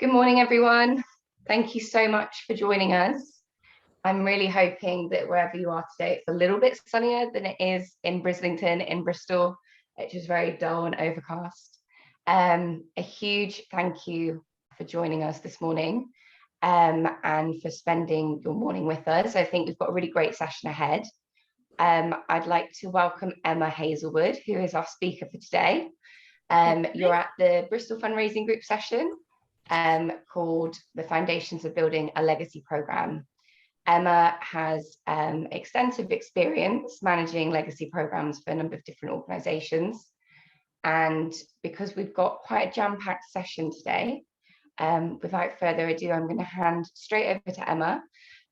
Good morning, everyone. Thank you so much for joining us. I'm really hoping that wherever you are today, it's a little bit sunnier than it is in Brislington, in Bristol, which is very dull and overcast. A huge thank you for joining us this morning and for spending your morning with us. I think we've got a really great session ahead. I'd like to welcome Emma Hazlewood, who is our speaker for today. You're at the Bristol Fundraising Group session called The Foundations of Building a Legacy Programme. Emma has extensive experience managing legacy programs for a number of different organisations. And because we've got quite a jam-packed session today, without further ado, I'm going to hand straight over to Emma.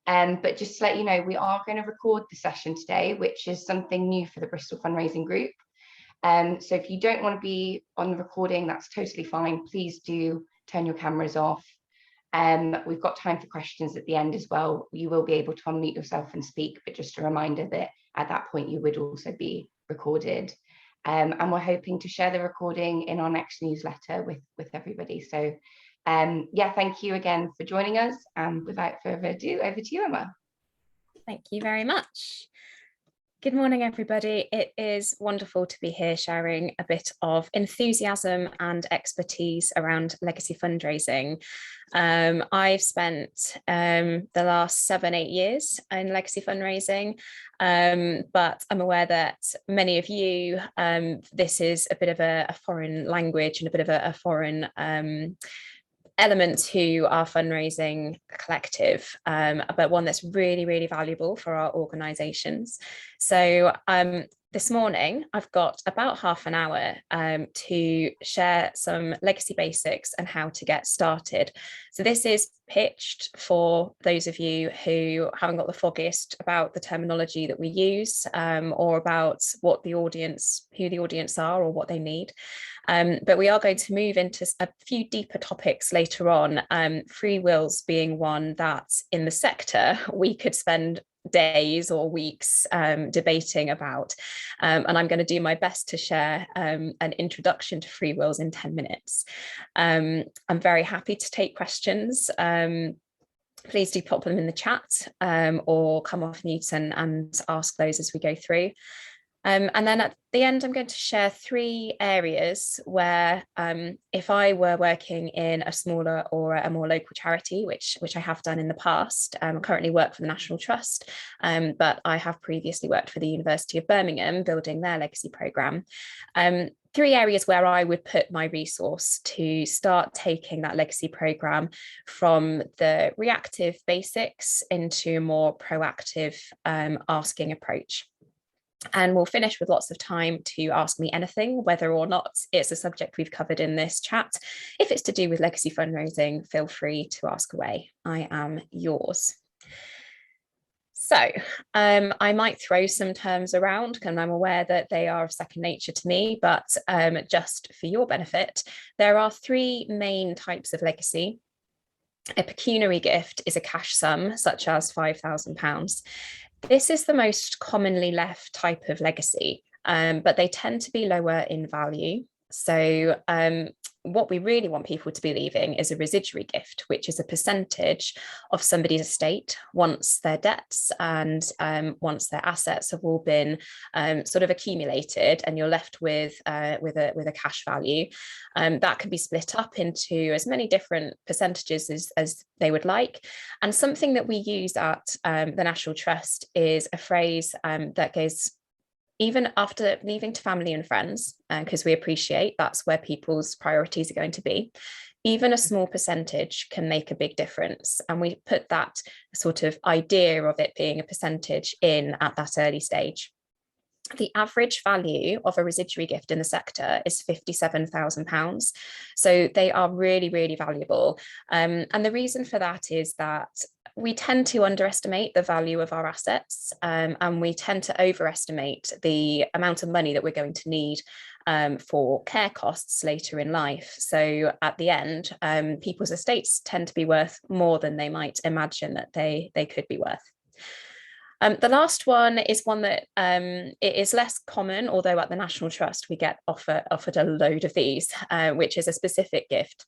But just to let you know, we are going to record the session today, which is something new for the Bristol Fundraising Group. So if you don't want to be on the recording, that's totally fine. Please do turn your cameras off. We've got time for questions at the end as well. You will be able to unmute yourself and speak, but just a reminder that at that point you would also be recorded. And we're hoping to share the recording in our next newsletter with everybody. So yeah, thank you again for joining us. And without further ado, over to you, Emma. Thank you very much. Good morning, everybody. It is wonderful to be here sharing a bit of enthusiasm and expertise around legacy fundraising. I've spent the last 7-8 years in legacy fundraising, but I'm aware that many of you, this is a bit of a foreign language and a bit of a foreign element to our fundraising collective, but one that's really, really valuable for our organisations. So this morning, I've got about half an hour to share some legacy basics and how to get started. So this is pitched for those of you who haven't got the foggiest about the terminology that we use or about what the audience, who the audience are or what they need. But we are going to move into a few deeper topics later on, free wills being one that in the sector we could spend days or weeks debating about, and I'm going to do my best to share an introduction to free wills in 10 minutes. I'm very happy to take questions. Please do pop them in the chat or come off mute and ask those as we go through. And then at the end, I'm going to share 3 areas where if I were working in a smaller or a more local charity, which I have done in the past, I currently work for the National Trust, but I have previously worked for the University of Birmingham building their legacy programme. 3 areas where I would put my resource to start taking that legacy programme from the reactive basics into a more proactive asking approach. And we'll finish with lots of time to ask me anything, whether or not it's a subject we've covered in this chat. If it's to do with legacy fundraising, feel free to ask away. I am yours. So I might throw some terms around, and I'm aware that they are of second nature to me, but just for your benefit, there are 3 main types of legacy. A pecuniary gift is a cash sum, such as £5,000. This is the most commonly left type of legacy, but they tend to be lower in value. So what we really want people to be leaving is a residuary gift, which is a percentage of somebody's estate once their debts and once their assets have all been sort of accumulated, and you're left with a cash value. That can be split up into as many different percentages as they would like. And something that we use at the National Trust is a phrase that goes, even after leaving to family and friends, because we appreciate that's where people's priorities are going to be, even a small percentage can make a big difference. And we put that sort of idea of it being a percentage in at that early stage. The average value of a residuary gift in the sector is £57,000. So they are really, really valuable. And the reason for that is that we tend to underestimate the value of our assets, and we tend to overestimate the amount of money that we're going to need for care costs later in life. So at the end, people's estates tend to be worth more than they might imagine that they could be worth. The last one is one that it is less common, although at the National Trust we get offered a load of these, which is a specific gift.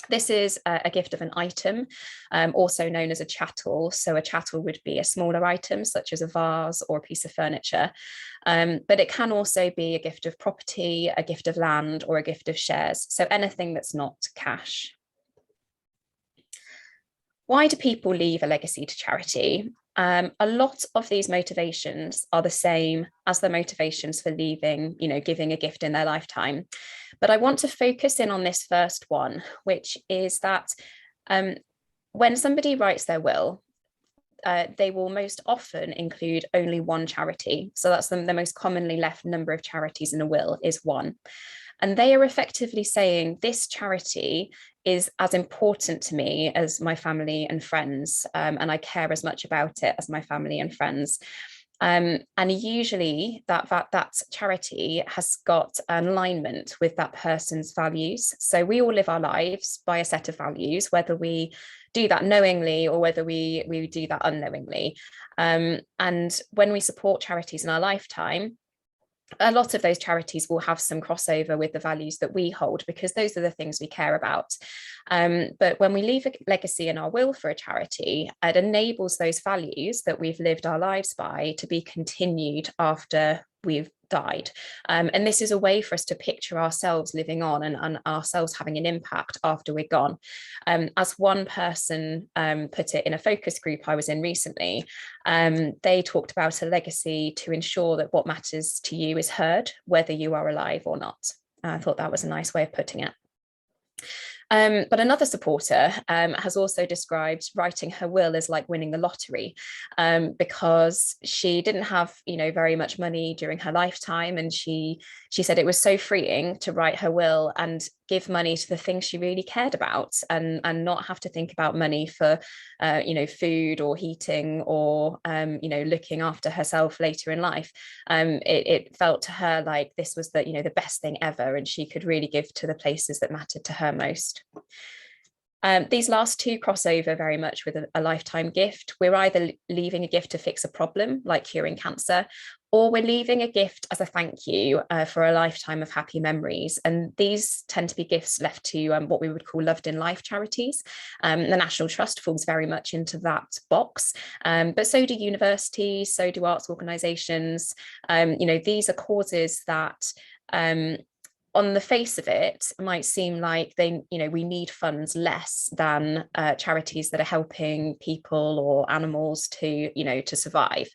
This is a gift of an item, also known as a chattel. So a chattel would be a smaller item, such as a vase or a piece of furniture. But it can also be a gift of property, a gift of land, or a gift of shares. So anything that's not cash. Why do people leave a legacy to charity? A lot of these motivations are the same as the motivations for leaving, giving a gift in their lifetime. But I want to focus in on this first one, which is that when somebody writes their will, they will most often include only one charity. So that's the most commonly left number of charities in a will is one. And they are effectively saying this charity is as important to me as my family and friends, and I care as much about it as my family and friends. And usually that charity has got an alignment with that person's values. So we all live our lives by a set of values, whether we do that knowingly or whether we do that unknowingly. And when we support charities in our lifetime, a lot of those charities will have some crossover with the values that we hold, because those are the things we care about. But when we leave a legacy in our will for a charity, it enables those values that we've lived our lives by to be continued after we've died. And this is a way for us to picture ourselves living on and ourselves having an impact after we're gone. As one person put it in a focus group I was in recently, they talked about a legacy to ensure that what matters to you is heard, whether you are alive or not. I thought that was a nice way of putting it. But another supporter has also described writing her will as like winning the lottery, because she didn't have, very much money during her lifetime. And she said it was so freeing to write her will and give money to the things she really cared about, and not have to think about money for, food or heating or, looking after herself later in life. It felt to her like this was the best thing ever, and she could really give to the places that mattered to her most. These last two cross over very much with a lifetime gift. We're either leaving a gift to fix a problem, like curing cancer, or we're leaving a gift as a thank you for a lifetime of happy memories. And these tend to be gifts left to what we would call loved in life charities. The National Trust falls very much into that box, but so do universities, so do arts organisations. These are causes that on the face of it might seem like we need funds less than charities that are helping people or animals to survive.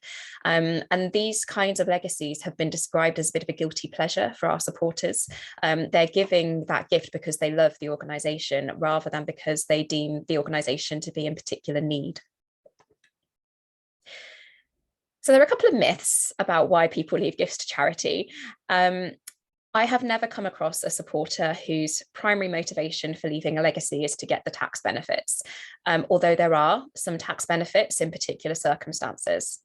And these kinds of legacies have been described as a bit of a guilty pleasure for our supporters. They're giving that gift because they love the organisation rather than because they deem the organisation to be in particular need. So there are a couple of myths about why people leave gifts to charity. I have never come across a supporter whose primary motivation for leaving a legacy is to get the tax benefits, although there are some tax benefits in particular circumstances.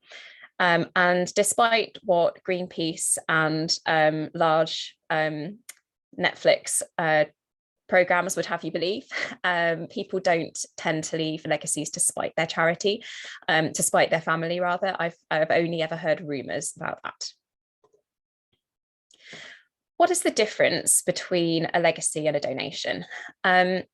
And despite what Greenpeace and large Netflix programs would have you believe, people don't tend to leave legacies to spite their charity, to spite their family rather. I've only ever heard rumours about that. What is the difference between a legacy and a donation? The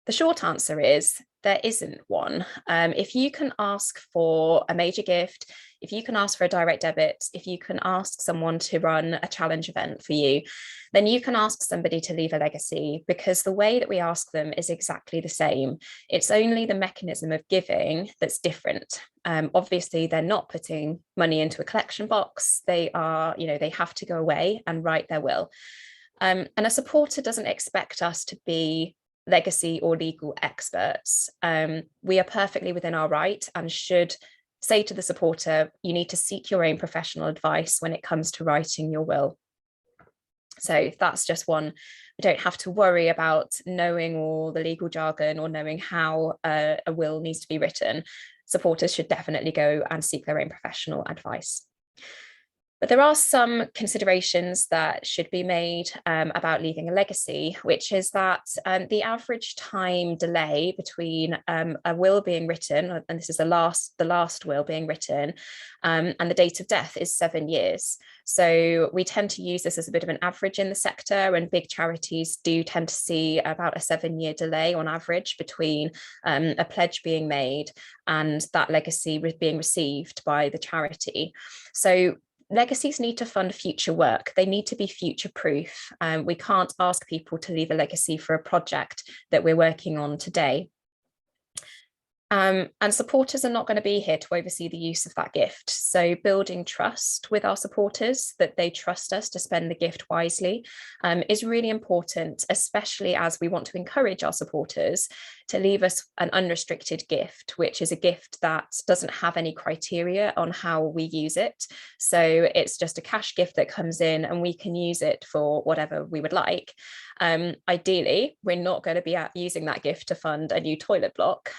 short answer is there isn't one. If you can ask for a major gift, if you can ask for a direct debit, if you can ask someone to run a challenge event for you, then you can ask somebody to leave a legacy, because the way that we ask them is exactly the same. It's only the mechanism of giving that's different. Obviously, they're not putting money into a collection box. They are, they have to go away and write their will. And a supporter doesn't expect us to be legacy or legal experts. We are perfectly within our right and should say to the supporter, you need to seek your own professional advice when it comes to writing your will. So that's just one. We don't have to worry about knowing all the legal jargon or knowing how a will needs to be written. Supporters should definitely go and seek their own professional advice. But there are some considerations that should be made about leaving a legacy, which is that the average time delay between a will being written, and this is the last will being written, and the date of death is 7 years. So we tend to use this as a bit of an average in the sector, and big charities do tend to see about a 7-year delay on average between a pledge being made and that legacy being received by the charity. So legacies need to fund future work. They need to be future proof. We can't ask people to leave a legacy for a project that we're working on today. And supporters are not going to be here to oversee the use of that gift. So building trust with our supporters, that they trust us to spend the gift wisely, is really important, especially as we want to encourage our supporters to leave us an unrestricted gift, which is a gift that doesn't have any criteria on how we use it. So it's just a cash gift that comes in and we can use it for whatever we would like. Ideally, we're not going to be using that gift to fund a new toilet block,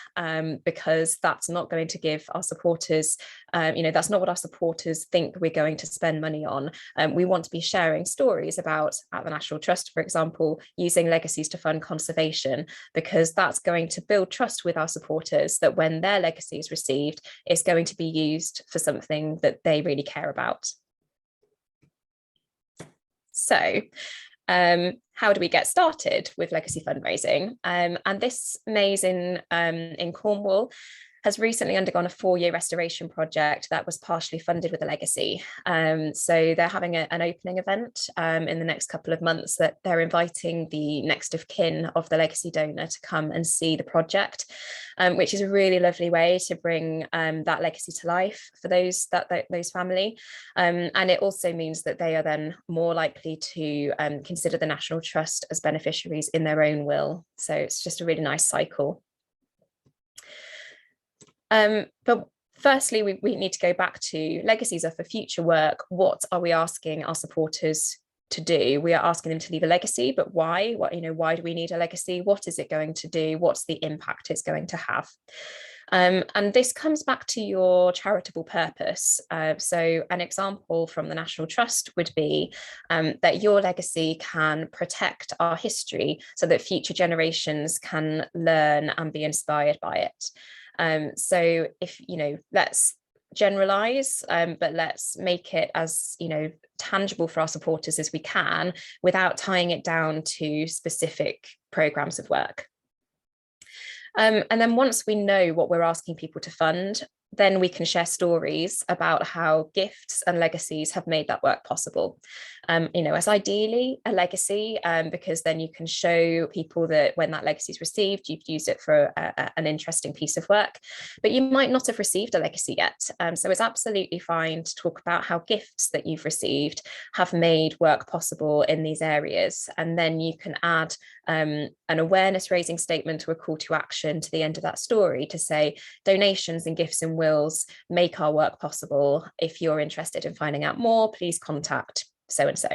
because that's not going to give our supporters, that's not what our supporters think we're going to spend money on. We want to be sharing stories about, at the National Trust, for example, using legacies to fund conservation, because that's going to build trust with our supporters that when their legacy is received, it's going to be used for something that they really care about. So, how do we get started with legacy fundraising? And this maze in Cornwall has recently undergone a 4-year restoration project that was partially funded with a legacy. So they're having an opening event in the next couple of months that they're inviting the next of kin of the legacy donor to come and see the project, which is a really lovely way to bring that legacy to life for those family. And it also means that they are then more likely to consider the National Trust as beneficiaries in their own will. So it's just a really nice cycle. But firstly, we need to go back to legacies are for future work. What are we asking our supporters to do? We are asking them to leave a legacy, but why? Why do we need a legacy? What is it going to do? What's the impact it's going to have? And this comes back to your charitable purpose. So an example from the National Trust would be that your legacy can protect our history so that future generations can learn and be inspired by it. So if, let's generalize, but let's make it as, tangible for our supporters as we can without tying it down to specific programs of work. And then once we know what we're asking people to fund, then we can share stories about how gifts and legacies have made that work possible. As ideally a legacy, because then you can show people that when that legacy is received, you've used it for an interesting piece of work, but you might not have received a legacy yet. So it's absolutely fine to talk about how gifts that you've received have made work possible in these areas. And then you can add an awareness raising statement or a call to action to the end of that story to say donations and gifts and wills make our work possible. If you're interested in finding out more, please contact so and so.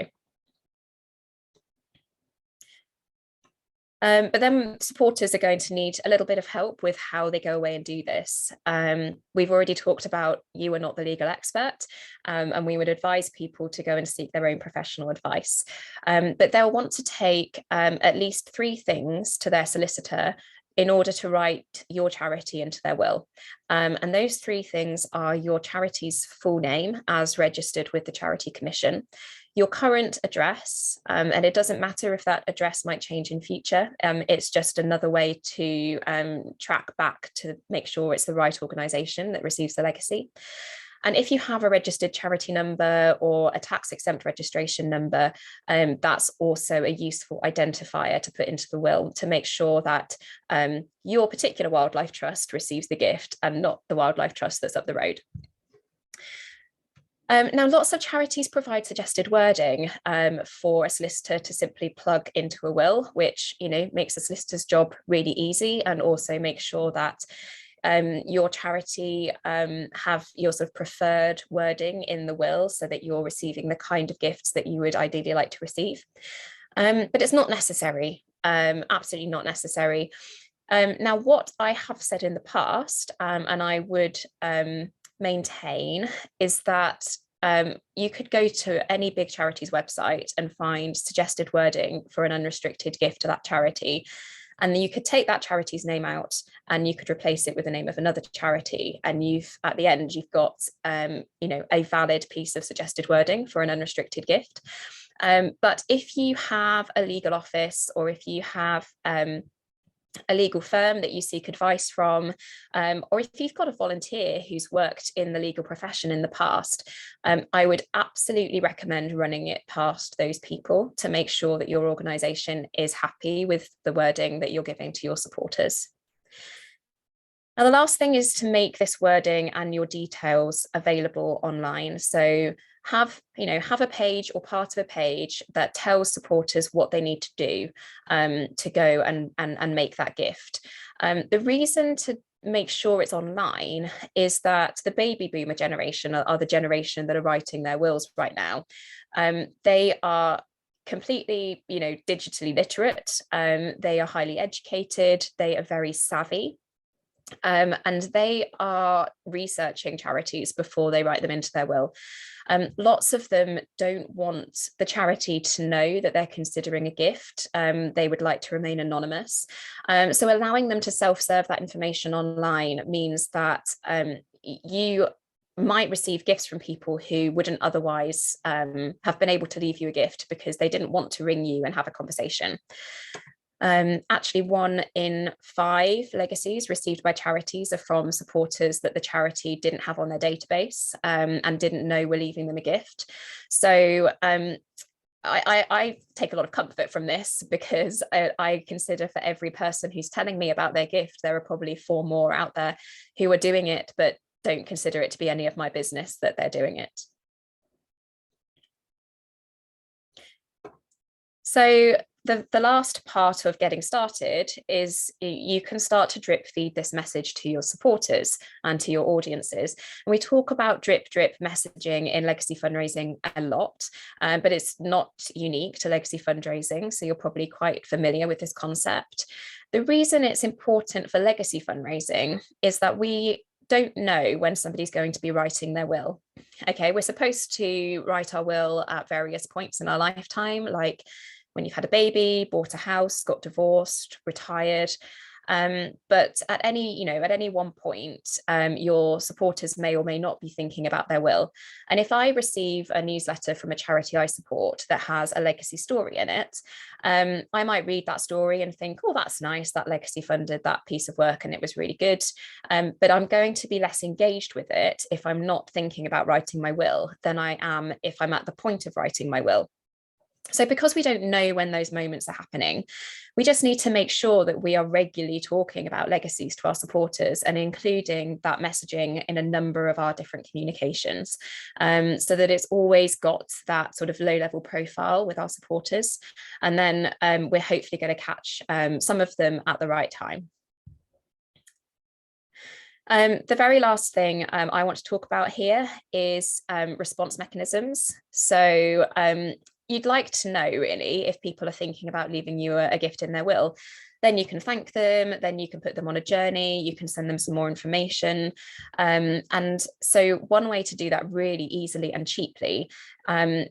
But then supporters are going to need a little bit of help with how they go away and do this. We've already talked about you are not the legal expert, and we would advise people to go and seek their own professional advice. But they'll want to take at least 3 things to their solicitor in order to write your charity into their will. And those 3 things are your charity's full name as registered with the Charity Commission, your current address, and it doesn't matter if that address might change in future. It's just another way to track back to make sure it's the right organisation that receives the legacy. And if you have a registered charity number or a tax exempt registration number, that's also a useful identifier to put into the will to make sure that your particular wildlife trust receives the gift and not the wildlife trust that's up the road. Now, lots of charities provide suggested wording for a solicitor to simply plug into a will, which makes a solicitor's job really easy and also makes sure that your charity have your sort of preferred wording in the will so that you're receiving the kind of gifts that you would ideally like to receive. But it's not necessary, absolutely not necessary. Now, what I have said in the past, and I would maintain, is that you could go to any big charity's website and find suggested wording for an unrestricted gift to that charity. And then you could take that charity's name out and you could replace it with the name of another charity. And at the end, you've got, a valid piece of suggested wording for an unrestricted gift. But if you have a legal office, or if you have a legal firm that you seek advice from, or if you've got a volunteer who's worked in the legal profession in the past, I would absolutely recommend running it past those people to make sure that your organisation is happy with the wording that you're giving to your supporters. Now, the last thing is to make this wording and your details available online. So have a page or part of a page that tells supporters what they need to do to go and make that gift. The reason to make sure it's online is that the baby boomer generation are the generation that are writing their wills right now. They are completely, digitally literate. They are highly educated. They are very savvy. And they are researching charities before they write them into their will. Lots of them don't want the charity to know that they're considering a gift. They would like to remain anonymous. So allowing them to self-serve that information online means that you might receive gifts from people who wouldn't otherwise have been able to leave you a gift because they didn't want to ring you and have a conversation. Actually, 1 in 5 legacies received by charities are from supporters that the charity didn't have on their database and didn't know were leaving them a gift. So I take a lot of comfort from this, because I consider for every person who's telling me about their gift, there are probably 4 more out there who are doing it, but don't consider it to be any of my business that they're doing it. So the last part of getting started is you can start to drip feed this message to your supporters and to your audiences. And we talk about drip messaging in legacy fundraising a lot, but it's not unique to legacy fundraising. So you're probably quite familiar with this concept. The reason it's important for legacy fundraising is that we don't know when somebody's going to be writing their will. Okay, we're supposed to write our will at various points in our lifetime, like when you've had a baby, bought a house, got divorced, retired. But at any one point, your supporters may or may not be thinking about their will. And if I receive a newsletter from a charity I support that has a legacy story in it, I might read that story and think, oh, that's nice, that legacy funded that piece of work and it was really good. But I'm going to be less engaged with it if I'm not thinking about writing my will than I am if I'm at the point of writing my will. So because we don't know when those moments are happening, we just need to make sure that we are regularly talking about legacies to our supporters and including that messaging in a number of our different communications, so that it's always got that sort of low-level profile with our supporters. And then we're hopefully going to catch some of them at the right time. The very last thing I want to talk about here is response mechanisms. So you'd like to know, really, if people are thinking about leaving you a gift in their will. Then you can thank them, then you can put them on a journey, you can send them some more information. And so one way to do that really easily and cheaply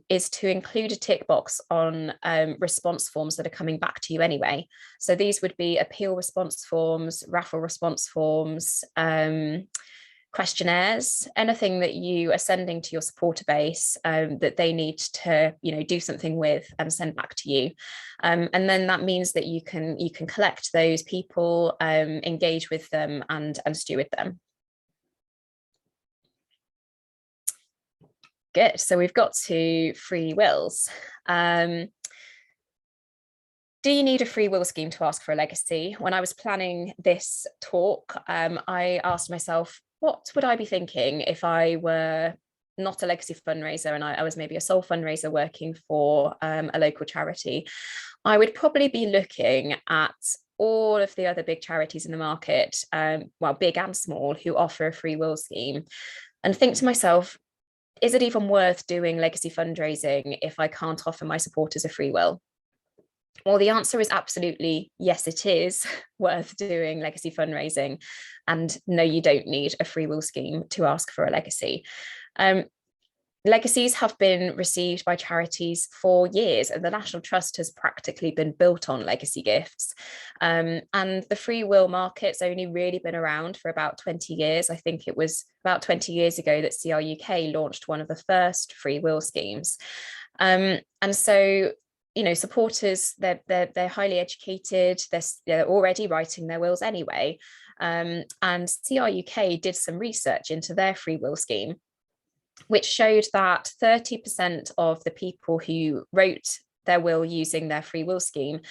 is to include a tick box on response forms that are coming back to you anyway. So these would be appeal response forms, raffle response forms, questionnaires, anything that you are sending to your supporter base that they need to do something with and send back to you. And then that means that you can collect those people, engage with them and steward them. Good. So we've got to free wills. Do you need a free will scheme to ask for a legacy? When I was planning this talk, I asked myself, what would I be thinking if I were not a legacy fundraiser and I was maybe a sole fundraiser working for a local charity? I would probably be looking at all of the other big charities in the market, well, big and small, who offer a free will scheme, and think to myself, is it even worth doing legacy fundraising if I can't offer my supporters a free will? Well, the answer is absolutely yes, it is worth doing legacy fundraising. And no, you don't need a free will scheme to ask for a legacy. Legacies have been received by charities for years, and the National Trust has practically been built on legacy gifts. And the free will market's only really been around for about 20 years. I think it was about 20 years ago that CRUK launched one of the first free will schemes. And so, you know, supporters, they're highly educated, they're already writing their wills anyway. And CRUK did some research into their free will scheme, which showed that 30% of the people who wrote their will using their free will scheme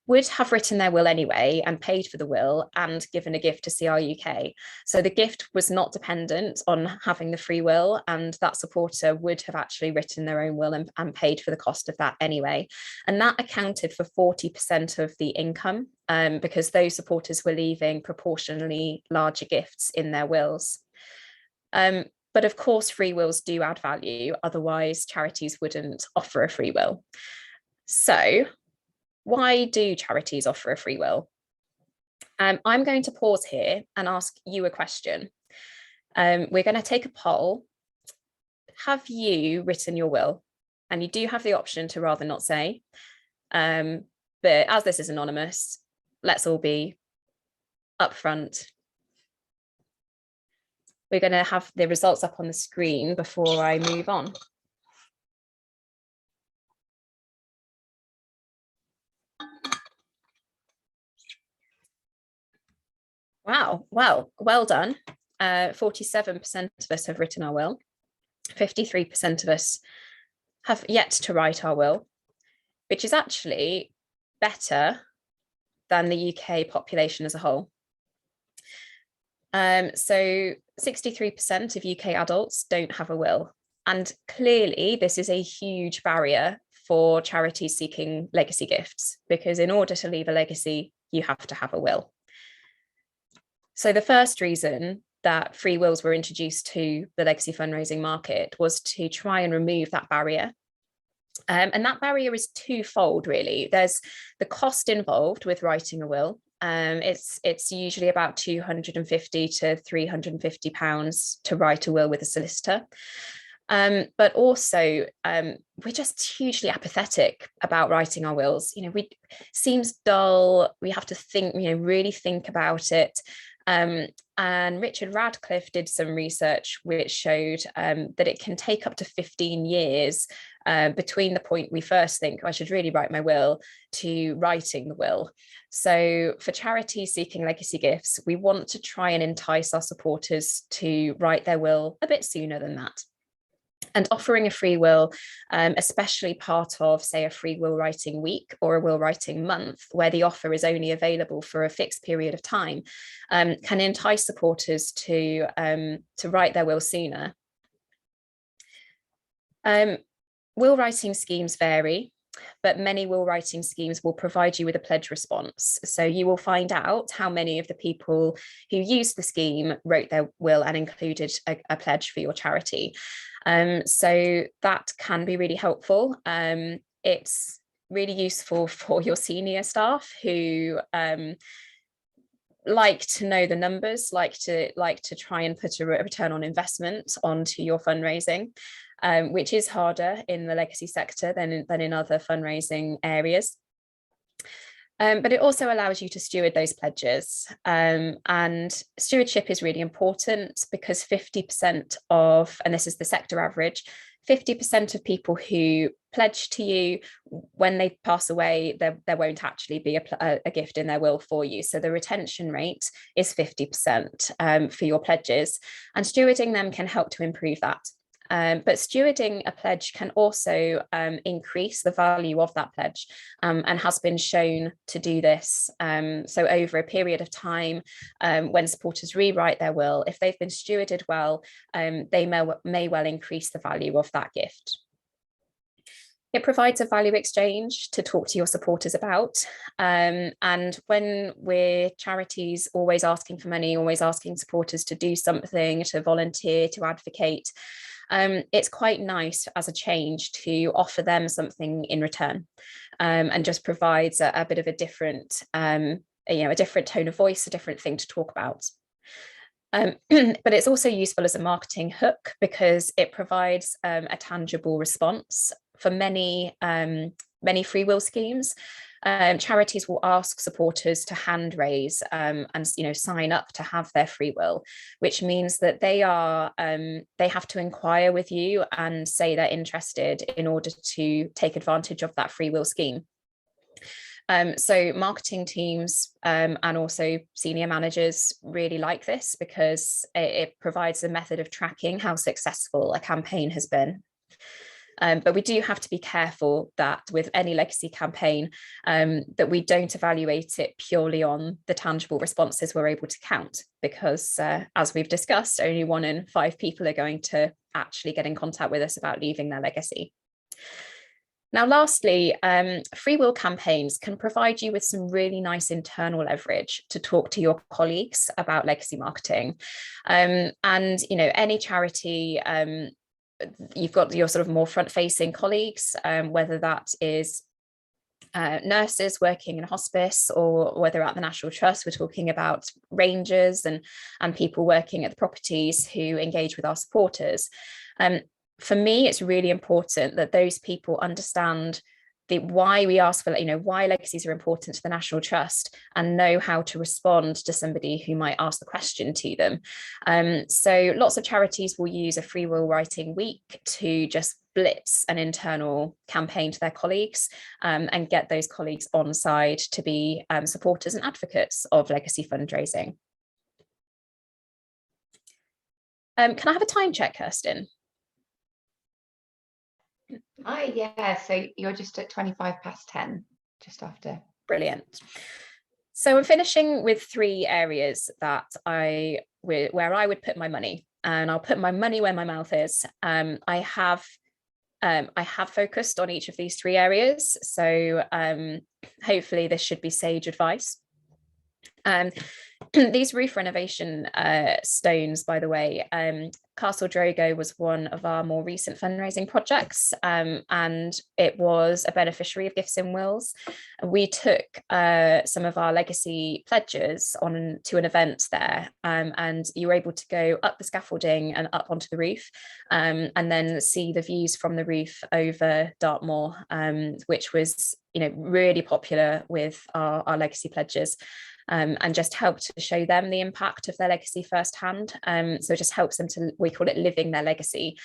would have written their will anyway and paid for the will and given a gift to CRUK. So the gift was not dependent on having the free will, and that supporter would have actually written their own will and paid for the cost of that anyway. And that accounted for 40% of the income, because those supporters were leaving proportionally larger gifts in their wills. But of course, free wills do add value, otherwise charities wouldn't offer a free will. So why do charities offer a free will? I'm going to pause here and ask you a question. We're going to take a poll. Have you written your will? And you do have the option to rather not say. But as this is anonymous, let's all be upfront. We're going to have the results up on the screen before I move on. Wow, well done. 47% of us have written our will. 53% of us have yet to write our will, which is actually better than the UK population as a whole. So 63% of UK adults don't have a will. And clearly this is a huge barrier for charities seeking legacy gifts, because in order to leave a legacy, you have to have a will. So the first reason that free wills were introduced to the legacy fundraising market was to try and remove that barrier. And that barrier is twofold, really. There's the cost involved with writing a will. It's usually about £250 to £350 to write a will with a solicitor. But also, we're just hugely apathetic about writing our wills. You know, it seems dull. We have to think, really think about it. And Richard Radcliffe did some research which showed that it can take up to 15 years between the point we first think, I should really write my will, to writing the will. So for charities seeking legacy gifts, we want to try and entice our supporters to write their will a bit sooner than that. And offering a free will, especially part of, say, a free will writing week or a will writing month, where the offer is only available for a fixed period of time, can entice supporters to write their will sooner. Will writing schemes vary, but many will writing schemes will provide you with a pledge response. So you will find out how many of the people who used the scheme wrote their will and included a pledge for your charity. So that can be really helpful. It's really useful for your senior staff who like to know the numbers, like to try and put a return on investment onto your fundraising, which is harder in the legacy sector than in other fundraising areas. But it also allows you to steward those pledges. And stewardship is really important because 50% of, and this is the sector average, 50% of people who pledge to you, when they pass away, there won't actually be a gift in their will for you. So the retention rate is 50% for your pledges, and stewarding them can help to improve that. But stewarding a pledge can also increase the value of that pledge, and has been shown to do this. So over a period of time, when supporters rewrite their will, if they've been stewarded well, they may well increase the value of that gift. It provides a value exchange to talk to your supporters about. And when we're charities always asking for money, always asking supporters to do something, to volunteer, to advocate, it's quite nice as a change to offer them something in return, and just provides a bit of a different, a different tone of voice, a different thing to talk about. But it's also useful as a marketing hook because it provides a tangible response for many free will schemes. Charities will ask supporters to hand raise and sign up to have their free will, which means that they have to inquire with you and say they're interested in order to take advantage of that free will scheme. So marketing teams and also senior managers really like this because it provides a method of tracking how successful a campaign has been. But we do have to be careful that with any legacy campaign, that we don't evaluate it purely on the tangible responses we're able to count, because as we've discussed, only 1 in 5 people are going to actually get in contact with us about leaving their legacy. Now, lastly, free will campaigns can provide you with some really nice internal leverage to talk to your colleagues about legacy marketing. And, any charity, you've got your sort of more front-facing colleagues, whether that is nurses working in hospice, or whether at the National Trust we're talking about rangers and people working at the properties who engage with our supporters. For me, it's really important that those people understand why we ask for, why legacies are important to the National Trust, and know how to respond to somebody who might ask the question to them. So lots of charities will use a free will writing week to just blitz an internal campaign to their colleagues and get those colleagues on side to be supporters and advocates of legacy fundraising. Can I have a time check, Kirsten? Hi, yeah, so you're just at 10:25, just after. Brilliant. So I'm finishing with 3 areas that where I would put my money, and I'll put my money where my mouth is. I have focused on each of these 3 areas, so hopefully this should be sage advice. These roof renovation stones, by the way, Castle Drogo was one of our more recent fundraising projects, and it was a beneficiary of Gifts in Wills. We took some of our legacy pledges on to an event there, and you were able to go up the scaffolding and up onto the roof, and then see the views from the roof over Dartmoor, which was really popular with our legacy pledges. And just help to show them the impact of their legacy firsthand. So it just helps them to, we call it living their legacy,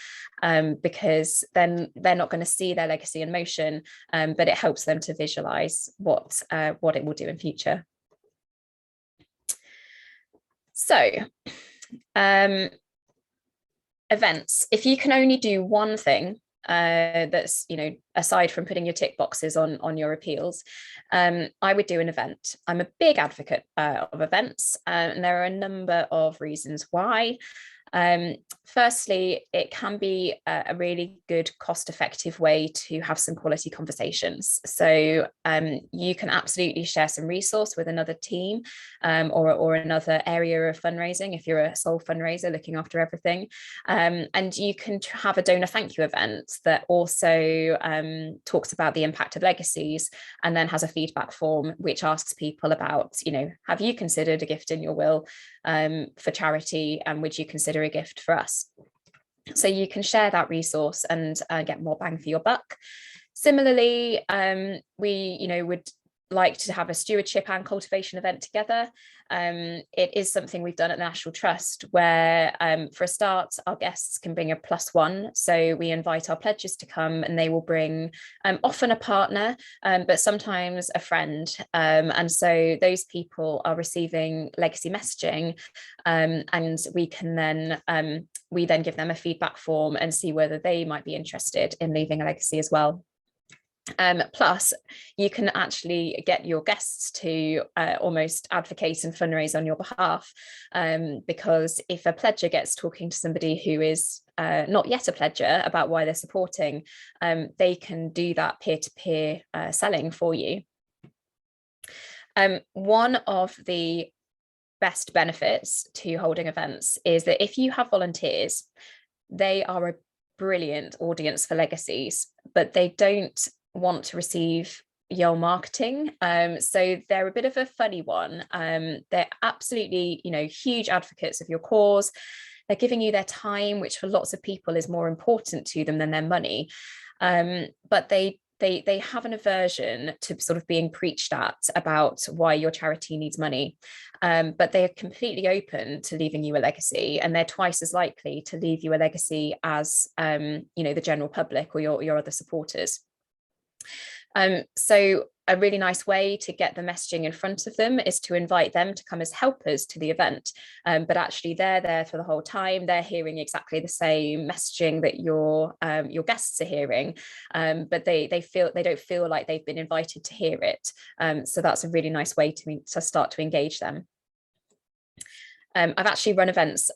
because then they're not going to see their legacy in motion, but it helps them to visualize what it will do in future. So events, if you can only do one thing, that's aside from putting your tick boxes on your appeals, I would do an event. I'm a big advocate of events, and there are a number of reasons why. Firstly, it can be a really good cost-effective way to have some quality conversations. So you can absolutely share some resource with another team, or another area of fundraising if you're a sole fundraiser looking after everything. And you can have a donor thank you event that also talks about the impact of legacies, and then has a feedback form which asks people about, have you considered a gift in your will for charity, and would you consider a gift for us? So you can share that resource and get more bang for your buck. Similarly, we would like to have a stewardship and cultivation event together. It is something we've done at the National Trust, where for a start, our guests can bring a +1. So we invite our pledges to come, and they will bring often a partner, but sometimes a friend. And so those people are receiving legacy messaging, and we can then give them a feedback form and see whether they might be interested in leaving a legacy as well. Plus, you can actually get your guests to almost advocate and fundraise on your behalf, because if a pledger gets talking to somebody who is not yet a pledger about why they're supporting, they can do that peer-to-peer selling for you. One of the best benefits to holding events is that if you have volunteers, they are a brilliant audience for legacies, but they don't want to receive your marketing. So they're a bit of a funny one. They're absolutely, huge advocates of your cause. They're giving you their time, which for lots of people is more important to them than their money. But they have an aversion to sort of being preached at about why your charity needs money. But they are completely open to leaving you a legacy, and they're twice as likely to leave you a legacy as the general public or your other supporters. So a really nice way to get the messaging in front of them is to invite them to come as helpers to the event. But actually they're there for the whole time. They're hearing exactly the same messaging that your guests are hearing, but they don't feel like they've been invited to hear it. So that's a really nice way to start to engage them. I've actually run events,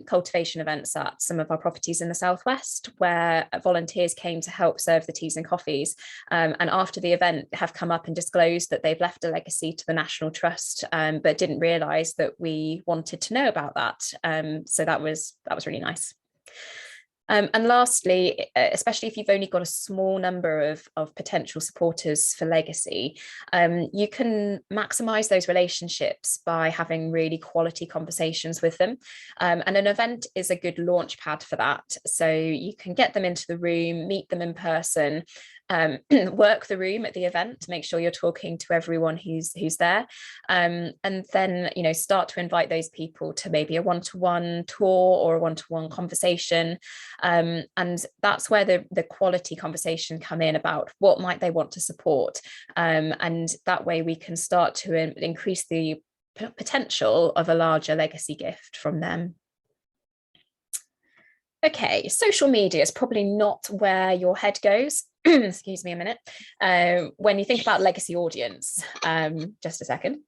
cultivation events at some of our properties in the Southwest, where volunteers came to help serve the teas and coffees, and after the event have come up and disclosed that they've left a legacy to the National Trust, but didn't realise that we wanted to know about that. So that was really nice. And lastly, especially if you've only got a small number of potential supporters for legacy, you can maximise those relationships by having really quality conversations with them. And an event is a good launch pad for that. So you can get them into the room, meet them in person, work the room at the event to make sure you're talking to everyone who's there, and then start to invite those people to maybe a one-to-one tour or a one-to-one conversation, and that's where the quality conversation come in about what might they want to support, and that way we can start to increase the potential of a larger legacy gift from them. Okay, social media is probably not where your head goes. Excuse me a minute. When you think about legacy audience, just a second.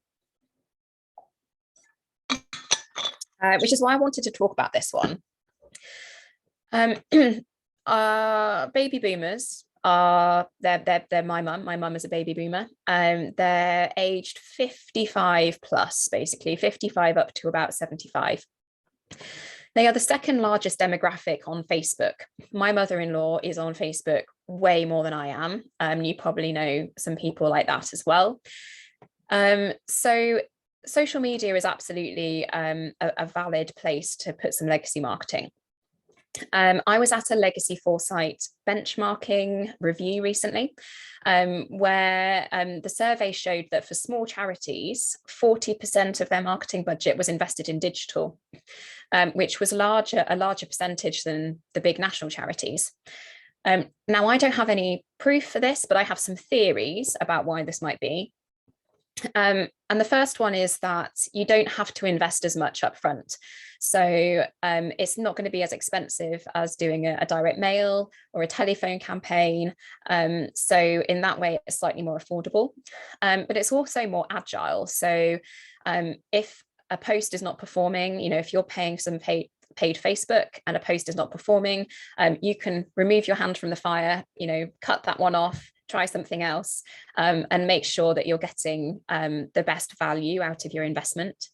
Which is why I wanted to talk about this one. Baby boomers are, they're my mum. My mum is a baby boomer. They're aged 55 plus, basically 55 up to about 75. They are the second largest demographic on Facebook. My mother-in-law is on Facebook way more than I am. You probably know some people like that as well. So social media is absolutely a valid place to put some legacy marketing. I was at a legacy foresight benchmarking review recently, where the survey showed that for small charities, 40% of their marketing budget was invested in digital, which was a larger percentage than the big national charities. Now, I don't have any proof for this, but I have some theories about why this might be. And the first one is that you don't have to invest as much upfront. So it's not going to be as expensive as doing a direct mail or a telephone campaign. So in that way, it's slightly more affordable, but it's also more agile. So if a post is not performing, if you're paying some paid Facebook and a post is not performing, you can remove your hand from the fire, cut that one off, try something else, and make sure that you're getting the best value out of your investment.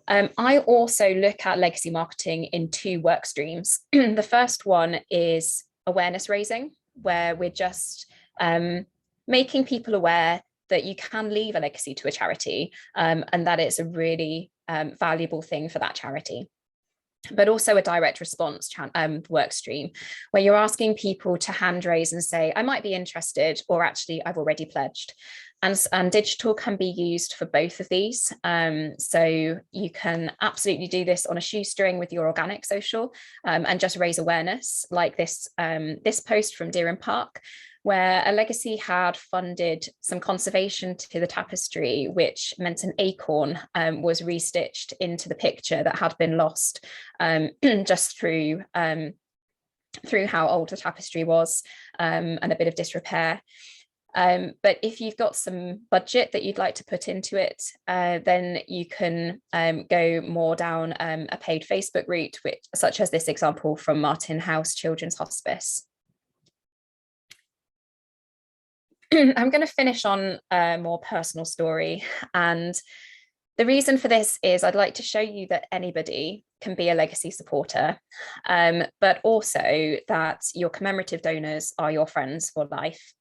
I also look at legacy marketing in two work streams. The first one is awareness raising, where we're just making people aware that you can leave a legacy to a charity, and that it's a really valuable thing for that charity. But also a direct response work stream, where you're asking people to hand raise and say, I might be interested, or actually I've already pledged. And digital can be used for both of these. So you can absolutely do this on a shoestring with your organic social, and just raise awareness, like this post from Deer Park, where a legacy had funded some conservation to the tapestry, which meant an acorn was restitched into the picture that had been lost, just through how old the tapestry was, and a bit of disrepair. But if you've got some budget that you'd like to put into it, then you can go more down a paid Facebook route, such as this example from Martin House Children's Hospice. I'm going to finish on a more personal story. And the reason for this is I'd like to show you that anybody can be a legacy supporter, but also that your commemorative donors are your friends for life.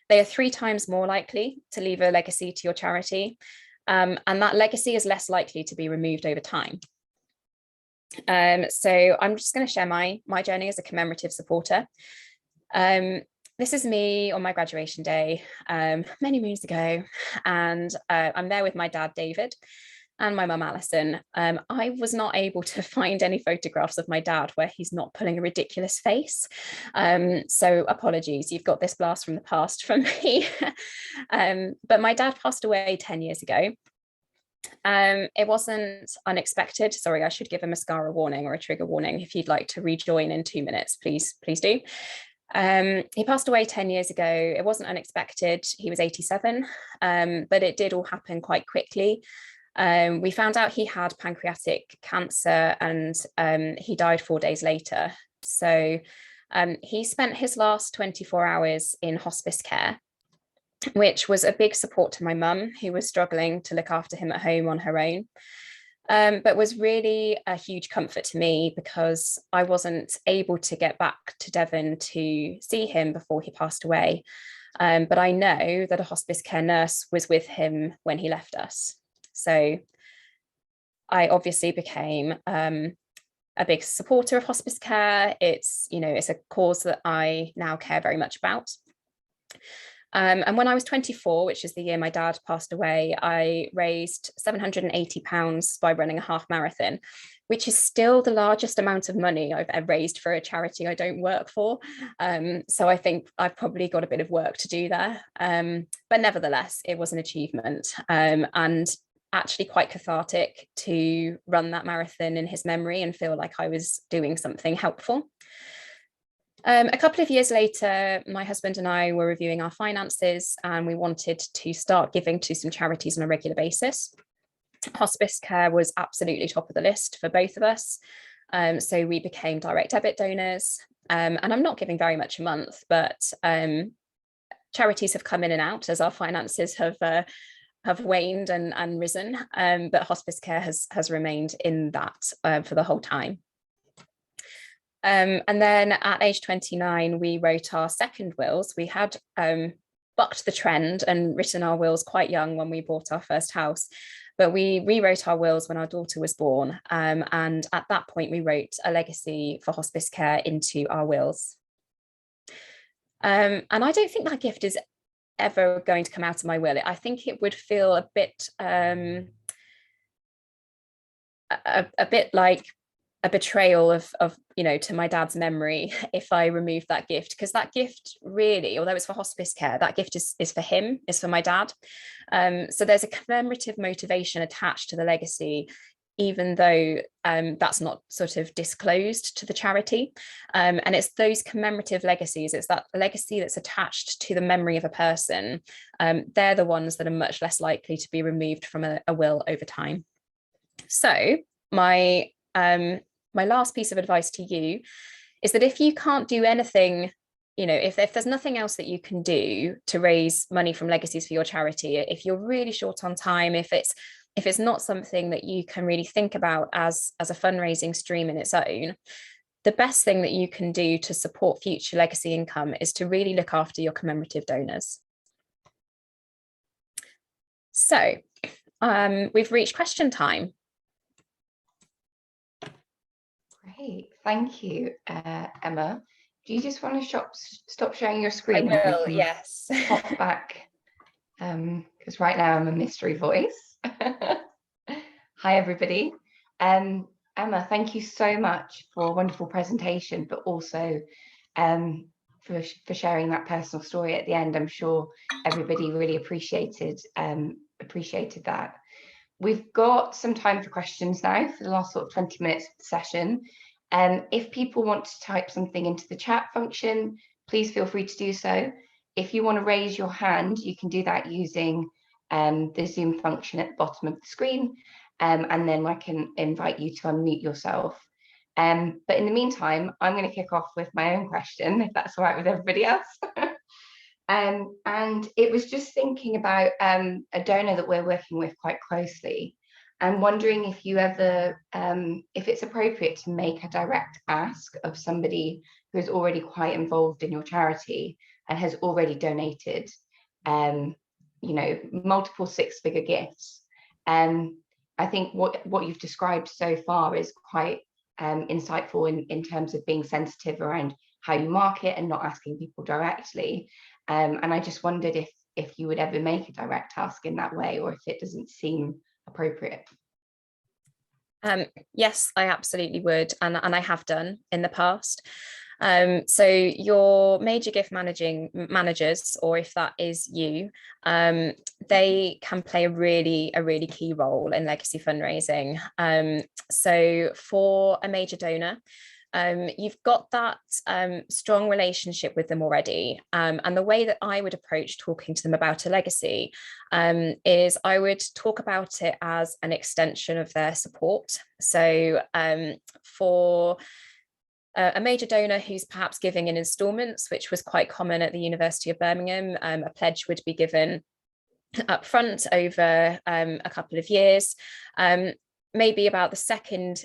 they are 3 times more likely to leave a legacy to your charity. And that legacy is less likely to be removed over time. So I'm just going to share my journey as a commemorative supporter. This is me on my graduation day, many moons ago, and I'm there with my dad, David, and my mum, Alison. I was not able to find any photographs of my dad where he's not pulling a ridiculous face. So apologies, you've got this blast from the past from me. But my dad passed away 10 years ago. It wasn't unexpected. Sorry, I should give a mascara warning or a trigger warning. If you'd like to rejoin in 2 minutes, please do. He passed away 10 years ago. It wasn't unexpected. He was 87, but it did all happen quite quickly. We found out he had pancreatic cancer, and he died 4 days later. So he spent his last 24 hours in hospice care, which was a big support to my mum, who was struggling to look after him at home on her own. But was really a huge comfort to me because I wasn't able to get back to Devon to see him before he passed away. But I know that a hospice care nurse was with him when he left us. So I obviously became a big supporter of hospice care. It's a cause that I now care very much about. And when I was 24, which is the year my dad passed away, I raised £780 by running a half marathon, which is still the largest amount of money I've ever raised for a charity I don't work for. So I think I've probably got a bit of work to do there. But nevertheless, it was an achievement, and actually quite cathartic to run that marathon in his memory and feel like I was doing something helpful. A couple of years later, my husband and I were reviewing our finances, and we wanted to start giving to some charities on a regular basis. Hospice care was absolutely top of the list for both of us. So we became direct debit donors. And I'm not giving very much a month, but charities have come in and out as our finances have waned and risen. But hospice care has remained in that for the whole time. And then at age 29, we wrote our second wills. We had bucked the trend and written our wills quite young when we bought our first house, but we rewrote our wills when our daughter was born. And at that point, we wrote a legacy for hospice care into our wills. And I don't think that gift is ever going to come out of my will. I think it would feel a bit like a betrayal of to my dad's memory if I removed that gift, because that gift really, although it's for hospice care, that gift is for him, is for my dad. So there's a commemorative motivation attached to the legacy, even though that's not sort of disclosed to the charity. And it's those commemorative legacies, it's that legacy that's attached to the memory of a person. They're the ones that are much less likely to be removed from a will over time. So my last piece of advice to you is that if you can't do anything, if there's nothing else that you can do to raise money from legacies for your charity, if you're really short on time, if it's not something that you can really think about as a fundraising stream in its own, the best thing that you can do to support future legacy income is to really look after your commemorative donors. So we've reached question time. Great, thank you, Emma. Do you just want to stop sharing your screen? I will, yes. Pop back, because right now I'm a mystery voice. Hi, everybody. Emma, thank you so much for a wonderful presentation, but also for sharing that personal story at the end. I'm sure everybody really appreciated that. We've got some time for questions now for the last sort of 20 minutes of the session. If people want to type something into the chat function, please feel free to do so. If you want to raise your hand, you can do that using the Zoom function at the bottom of the screen, and then I can invite you to unmute yourself. But in the meantime, I'm going to kick off with my own question, if that's all right with everybody else. And it was just thinking about a donor that we're working with quite closely, and wondering if you ever, if it's appropriate to make a direct ask of somebody who is already quite involved in your charity and has already donated, multiple six-figure gifts. I think what you've described so far is quite insightful in terms of being sensitive around how you market and not asking people directly. And I just wondered if you would ever make a direct ask in that way, or if it doesn't seem appropriate. Yes, I absolutely would, and I have done in the past. So your major gift managers, or if that is you, they can play a really key role in legacy fundraising. So for a major donor, you've got that strong relationship with them already. And the way that I would approach talking to them about a legacy is I would talk about it as an extension of their support. So for a major donor who's perhaps giving in installments, which was quite common at the University of Birmingham, a pledge would be given up front over a couple of years. Maybe about the second,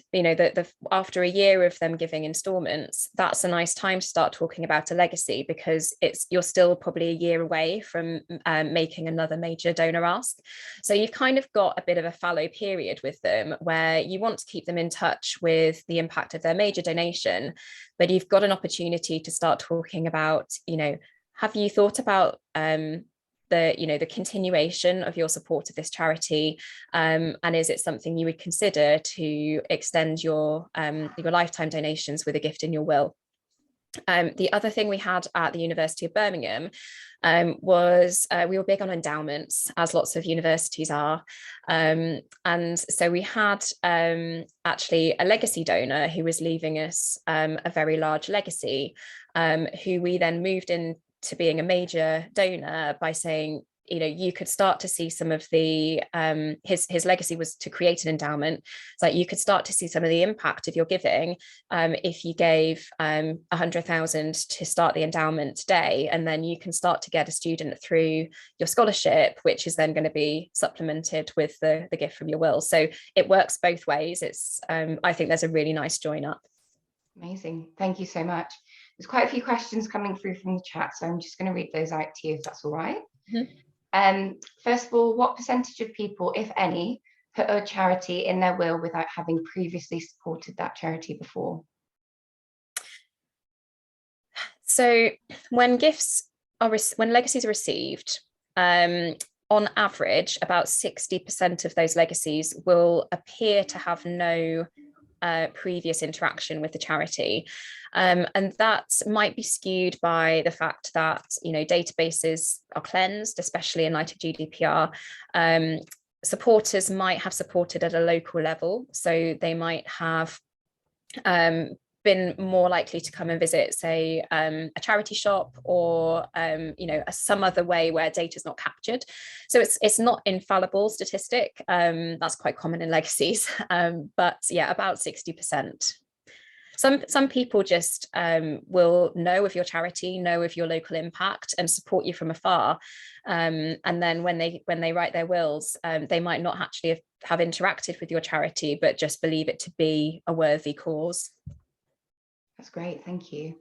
after a year of them giving installments, that's a nice time to start talking about a legacy, because you're still probably a year away from making another major donor ask. So you've kind of got a bit of a fallow period with them where you want to keep them in touch with the impact of their major donation, but you've got an opportunity to start talking about, have you thought about the continuation of your support of this charity, and is it something you would consider to extend your lifetime donations with a gift in your will? The other thing we had at the University of Birmingham was we were big on endowments, as lots of universities are, and so we had actually a legacy donor who was leaving us a very large legacy, who we then moved in to being a major donor by saying, you could start to see some of the his legacy was to create an endowment. So you could start to see some of the impact of your giving if you gave 100,000 to start the endowment today, and then you can start to get a student through your scholarship, which is then going to be supplemented with the gift from your will. So it works both ways. It's I think there's a really nice join up. Amazing, thank you so much. There's quite a few questions coming through from the chat, so I'm just going to read those out to you if that's all right. Mm-hmm. First of all, what percentage of people, if any, put a charity in their will without having previously supported that charity before? So when legacies are received, on average, about 60% of those legacies will appear to have no previous interaction with the charity. And that might be skewed by the fact that, databases are cleansed, especially in light of GDPR. Supporters might have supported at a local level, so they might have been more likely to come and visit, say, a charity shop, or some other way where data is not captured. So it's not infallible statistic. That's quite common in legacies, but yeah, about 60%. Some people just will know of your charity, know of your local impact, and support you from afar. And then when they write their wills, they might not actually have interacted with your charity, but just believe it to be a worthy cause. That's great, thank you.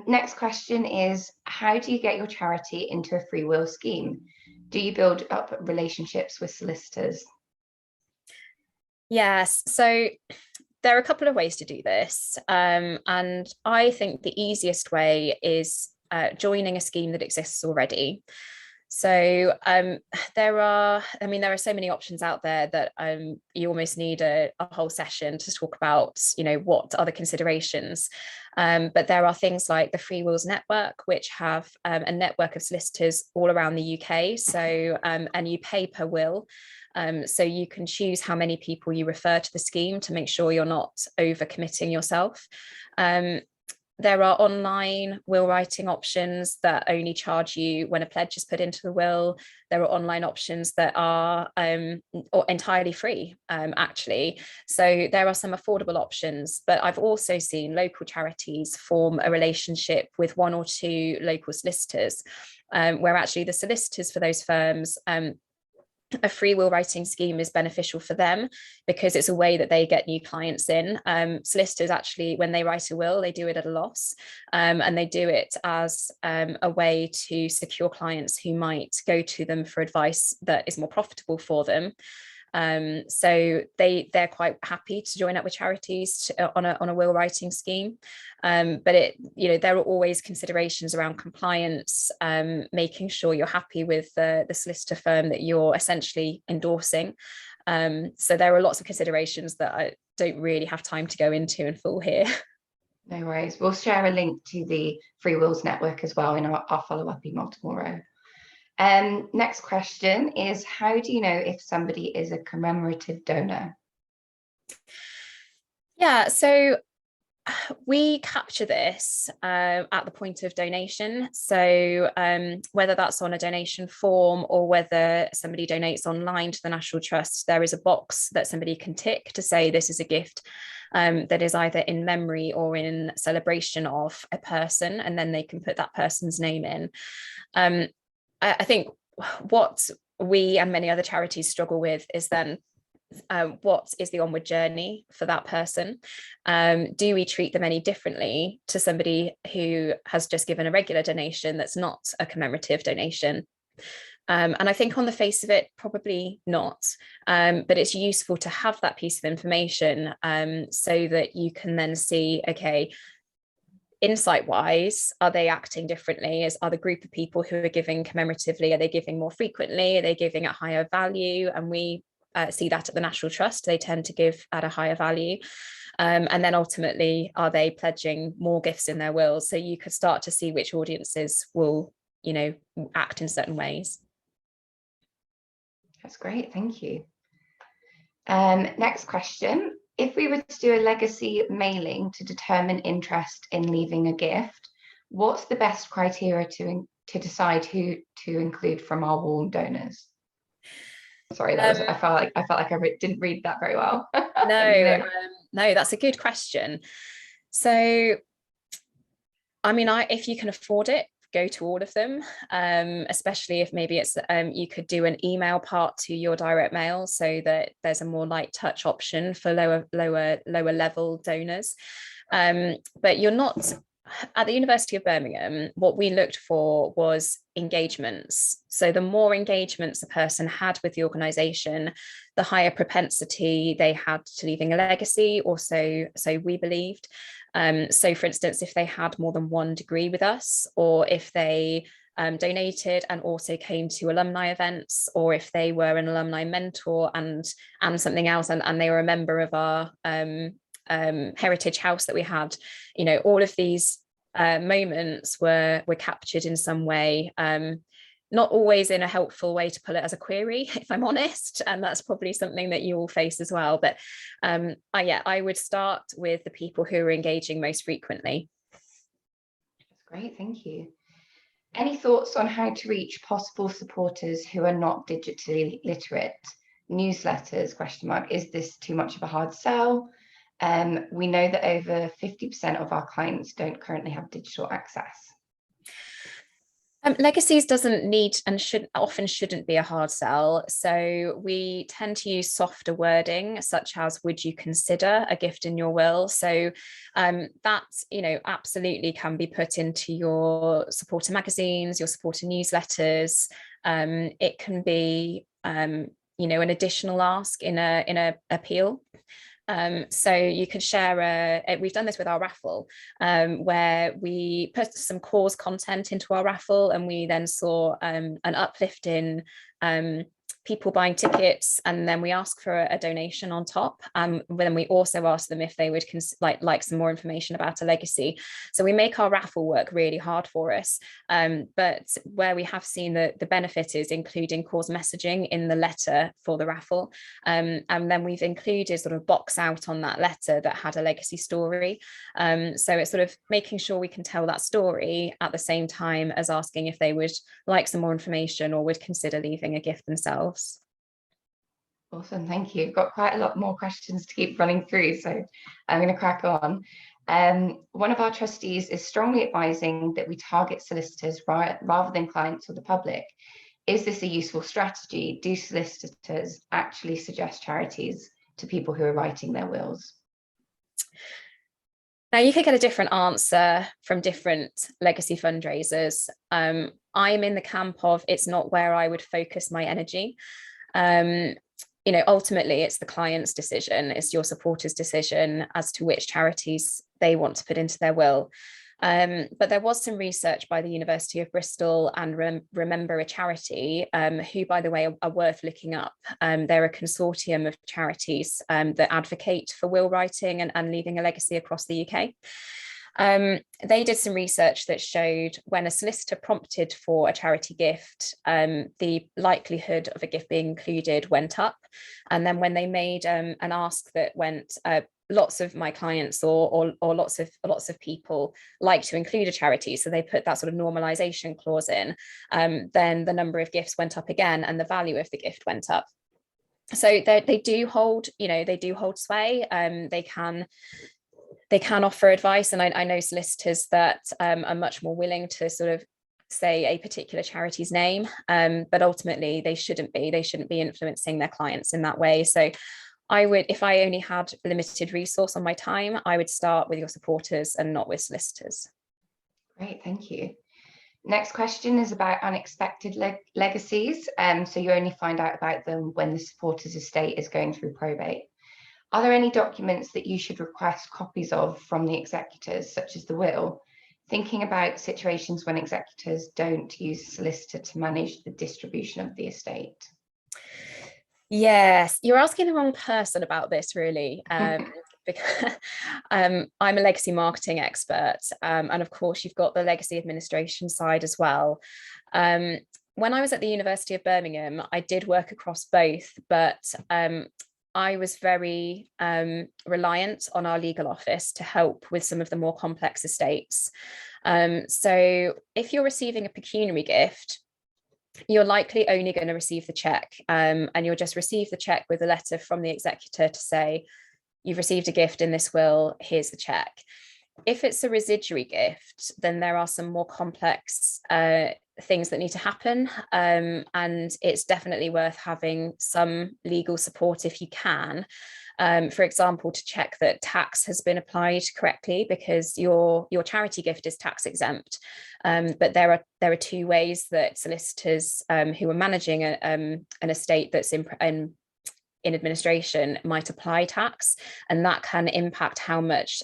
Next question is, how do you get your charity into a free will scheme? Do you build up relationships with solicitors? Yes, so there are a couple of ways to do this. And I think the easiest way is joining a scheme that exists already. So there are so many options out there that you almost need a whole session to talk about, what other considerations. But there are things like the Free Wills Network, which have a network of solicitors all around the UK. So and you pay per will. So you can choose how many people you refer to the scheme to make sure you're not overcommitting yourself. There are online will writing options that only charge you when a pledge is put into the will. There are online options that are entirely free, actually. So there are some affordable options, but I've also seen local charities form a relationship with one or two local solicitors, where actually the solicitors for those firms a free will writing scheme is beneficial for them because it's a way that they get new clients in. Solicitors actually, when they write a will, they do it at a loss, and they do it as a way to secure clients who might go to them for advice that is more profitable for them. So they're quite happy to join up with charities on a will writing scheme, but there are always considerations around compliance, making sure you're happy with the solicitor firm that you're essentially endorsing. So there are lots of considerations that I don't really have time to go into in full here. No worries. We'll share a link to the Free Wills Network as well in our follow-up email tomorrow. Next question is, how do you know if somebody is a commemorative donor? Yeah, so we capture this at the point of donation. So whether that's on a donation form or whether somebody donates online to the National Trust, there is a box that somebody can tick to say this is a gift that is either in memory or in celebration of a person, and then they can put that person's name in. I think what we and many other charities struggle with is then what is the onward journey for that person? Do we treat them any differently to somebody who has just given a regular donation that's not a commemorative donation? And I think on the face of it, probably not. But it's useful to have that piece of information so that you can then see, okay, insight wise, are they acting differently? Are the group of people who are giving commemoratively, are they giving more frequently? Are they giving at higher value? And we see that at the National Trust, they tend to give at a higher value. And then ultimately, are they pledging more gifts in their wills? So you could start to see which audiences will, act in certain ways. That's great, thank you. Next question. If we were to do a legacy mailing to determine interest in leaving a gift, what's the best criteria to decide who to include from our warm donors? Sorry, that was I felt like I didn't read that very well. No, that's a good question. So, if you can afford it, go to all of them, especially if maybe it's you could do an email part to your direct mail so that there's a more light touch option for lower level donors. But you're not at the University of Birmingham. What we looked for was engagements. So the more engagements a person had with the organisation, the higher propensity they had to leaving a legacy, or so we believed. So for instance, if they had more than one degree with us, or if they donated and also came to alumni events, or if they were an alumni mentor and something else, and they were a member of our heritage house that we had, all of these moments were captured in some way, not always in a helpful way to pull it as a query, if I'm honest, and that's probably something that you all face as well. But I would start with the people who are engaging most frequently. That's great, thank you. Any thoughts on how to reach possible supporters who are not digitally literate? Newsletters, ? Is this too much of a hard sell? We know that over 50% of our clients don't currently have digital access. Legacies doesn't need and shouldn't be a hard sell. So we tend to use softer wording, such as, would you consider a gift in your will? So that, absolutely can be put into your supporter magazines, your supporter newsletters. It can be, an additional ask in a appeal. So you could share we've done this with our raffle, where we put some cause content into our raffle, and we then saw an uplift in people buying tickets, and then we ask for a donation on top. Then we also ask them if they would like some more information about a legacy. So we make our raffle work really hard for us. But where we have seen the benefit is including cause messaging in the letter for the raffle. And then we've included sort of box out on that letter that had a legacy story. So it's sort of making sure we can tell that story at the same time as asking if they would like some more information or would consider leaving a gift themselves. Awesome, thank you. I've got quite a lot more questions to keep running through, so I'm going to crack on. One of our trustees is strongly advising that we target solicitors rather than clients or the public. Is this a useful strategy? Do solicitors actually suggest charities to people who are writing their wills? Now, you could get a different answer from different legacy fundraisers. I'm in the camp of it's not where I would focus my energy. Ultimately, it's the client's decision, it's your supporters' decision as to which charities they want to put into their will. But there was some research by the University of Bristol and Remember a Charity, who, by the way, are worth looking up. They're a consortium of charities that advocate for will writing and leaving a legacy across the UK. They did some research that showed when a solicitor prompted for a charity gift, the likelihood of a gift being included went up. And then when they made an ask that went, lots of my clients or lots of people like to include a charity, so they put that sort of normalization clause in, then the number of gifts went up again and the value of the gift went up. So they do hold sway. They can offer advice, and I know solicitors that are much more willing to sort of say a particular charity's name, but ultimately they shouldn't be influencing their clients in that way. So I would, if I only had limited resource on my time, I would start with your supporters and not with solicitors. Great, thank you. Next question is about unexpected legacies. So you only find out about them when the supporter's estate is going through probate. Are there any documents that you should request copies of from the executors, such as the will? Thinking about situations when executors don't use a solicitor to manage the distribution of the estate. Yes, you're asking the wrong person about this, really. Because I'm a legacy marketing expert, and of course you've got the legacy administration side as well. When I was at the University of Birmingham, I did work across both, but I was very reliant on our legal office to help with some of the more complex estates. So if you're receiving a pecuniary gift, you're likely only going to receive the check, and you'll just receive the check with a letter from the executor to say, you've received a gift in this will, here's the check. If it's a residuary gift, then there are some more complex things that need to happen, and it's definitely worth having some legal support if you can. For example, to check that tax has been applied correctly, because your charity gift is tax exempt. But there are two ways that solicitors who are managing an estate that's in administration might apply tax, and that can impact how much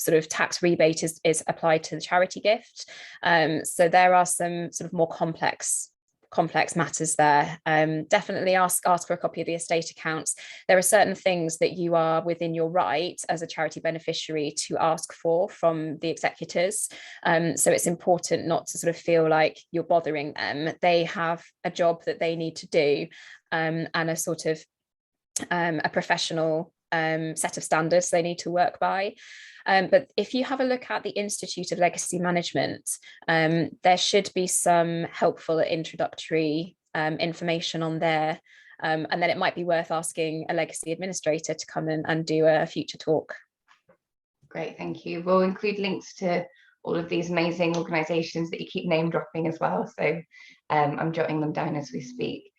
sort of tax rebate is applied to the charity gift. So there are some sort of more complex matters there. Definitely ask for a copy of the estate accounts. There are certain things that you are within your right as a charity beneficiary to ask for from the executors. So it's important not to sort of feel like you're bothering them. They have a job that they need to do, and a sort of a professional set of standards they need to work by. But if you have a look at the Institute of Legacy Management, there should be some helpful introductory information on there. And then it might be worth asking a legacy administrator to come in and do a future talk. Great, thank you. We'll include links to all of these amazing organisations that you keep name dropping as well. So I'm jotting them down as we speak.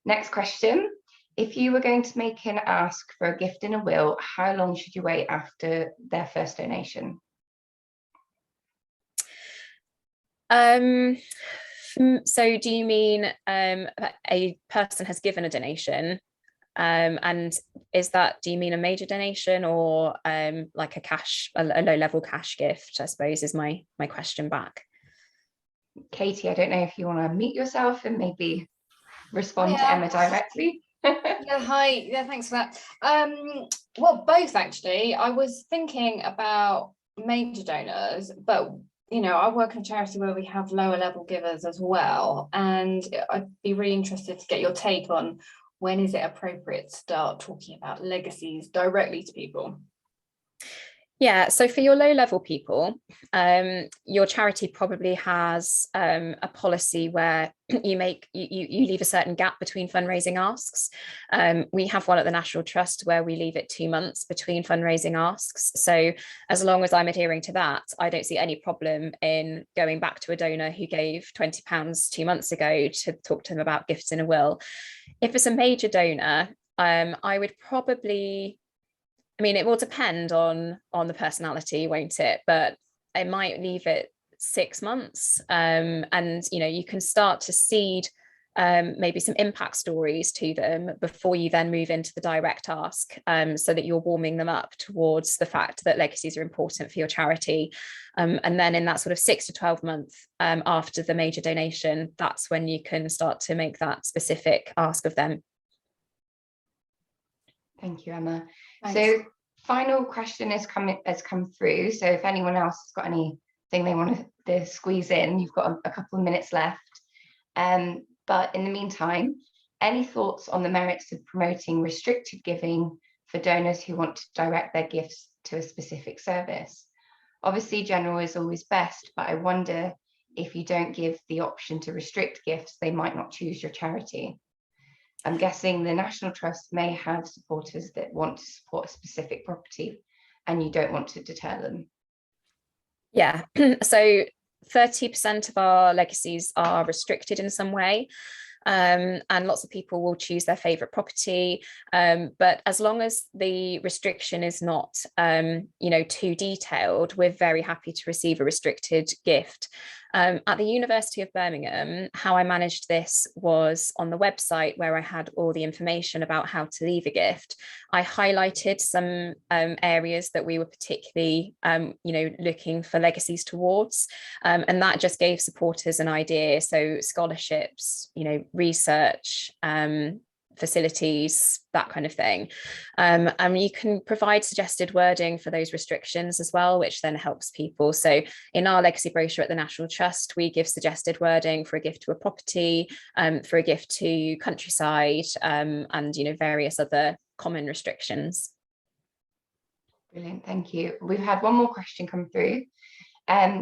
Next question. If you were going to make an ask for a gift in a will, how long should you wait after their first donation? So do you mean a person has given a donation, and do you mean a major donation, or like a low-level cash gift, I suppose, is my question back. Katie, I don't know if you want to mute yourself and maybe respond to Emma directly. Yeah, hi. Yeah, thanks for that. Well, both actually. I was thinking about major donors, but I work in a charity where we have lower level givers as well, and I'd be really interested to get your take on when is it appropriate to start talking about legacies directly to people. Yeah, so for your low-level people, your charity probably has a policy where you leave a certain gap between fundraising asks. We have one at the National Trust where we leave it 2 months between fundraising asks. So as long as I'm adhering to that, I don't see any problem in going back to a donor who gave £20 2 months ago to talk to them about gifts in a will. If it's a major donor, I would probably, I mean, it will depend on the personality, won't it? But I might leave it 6 months, and you can start to seed maybe some impact stories to them before you then move into the direct ask, so that you're warming them up towards the fact that legacies are important for your charity. And then in that sort of 6 to 12 months after the major donation, that's when you can start to make that specific ask of them. Thank you, Emma. Thanks. So final question has come through. So if anyone else has got anything they want to squeeze in, you've got a couple of minutes left. But in the meantime, any thoughts on the merits of promoting restricted giving for donors who want to direct their gifts to a specific service? Obviously, general is always best, but I wonder if you don't give the option to restrict gifts, they might not choose your charity. I'm guessing the National Trust may have supporters that want to support a specific property and you don't want to deter them. Yeah, so 30% of our legacies are restricted in some way. And lots of people will choose their favorite property, but as long as the restriction is not too detailed, we're very happy to receive a restricted gift. At the University of Birmingham, how I managed this was on the website where I had all the information about how to leave a gift. I highlighted some areas that we were particularly looking for legacies towards, and that just gave supporters an idea. So scholarships, research, facilities, that kind of thing. And you can provide suggested wording for those restrictions as well, which then helps people. So in our legacy brochure at the National Trust, we give suggested wording for a gift to a property, for a gift to countryside, and various other common restrictions. Brilliant, thank you. We've had one more question come through.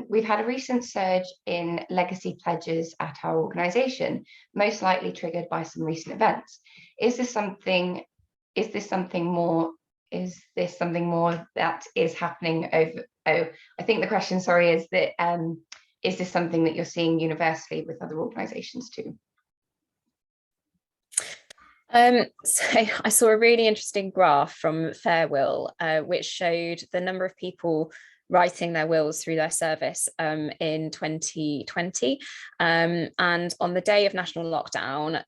We've had a recent surge in legacy pledges at our organisation, most likely triggered by some recent events. Is this something more that is happening over? Oh, I think the question, sorry, is that is this something that you're seeing universally with other organisations too? So I saw a really interesting graph from Fairwill, which showed the number of people writing their wills through their service in 2020. And on the day of national lockdown,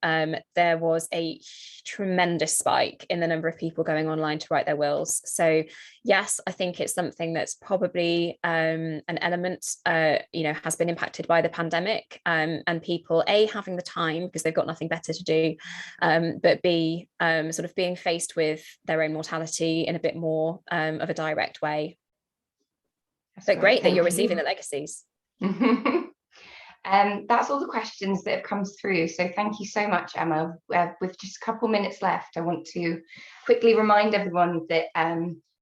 there was a tremendous spike in the number of people going online to write their wills. So yes, I think it's something that's probably an element, has been impacted by the pandemic, and people, A, having the time because they've got nothing better to do, but B, sort of being faced with their own mortality in a bit more of a direct way. But great that you're receiving the legacies. That's all the questions that have come through. So thank you so much, Emma. With just a couple minutes left, I want to quickly remind everyone that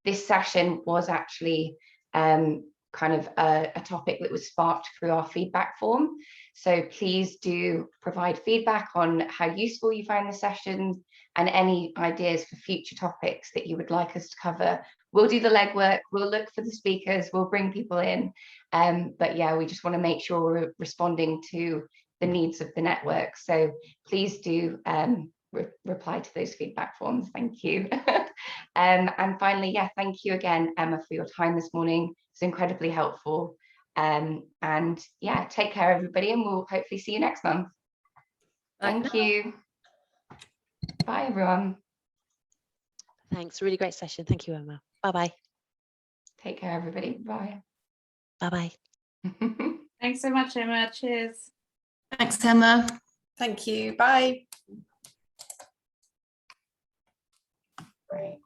this session was actually kind of a topic that was sparked through our feedback form. So please do provide feedback on how useful you find the sessions and any ideas for future topics that you would like us to cover. We'll do the legwork, we'll look for the speakers, we'll bring people in. But yeah, we just want to make sure we're responding to the needs of the network. So please do reply to those feedback forms. Thank you. And finally, yeah, thank you again, Emma, for your time this morning. It's incredibly helpful. And yeah, take care, everybody, and we'll hopefully see you next month. Thank you. Bye, everyone. Thanks, really great session. Thank you, Emma. Bye-bye. Take care, everybody. Bye. Bye-bye. Thanks so much, Emma. Cheers. Thanks, Emma. Thank you. Bye. Great.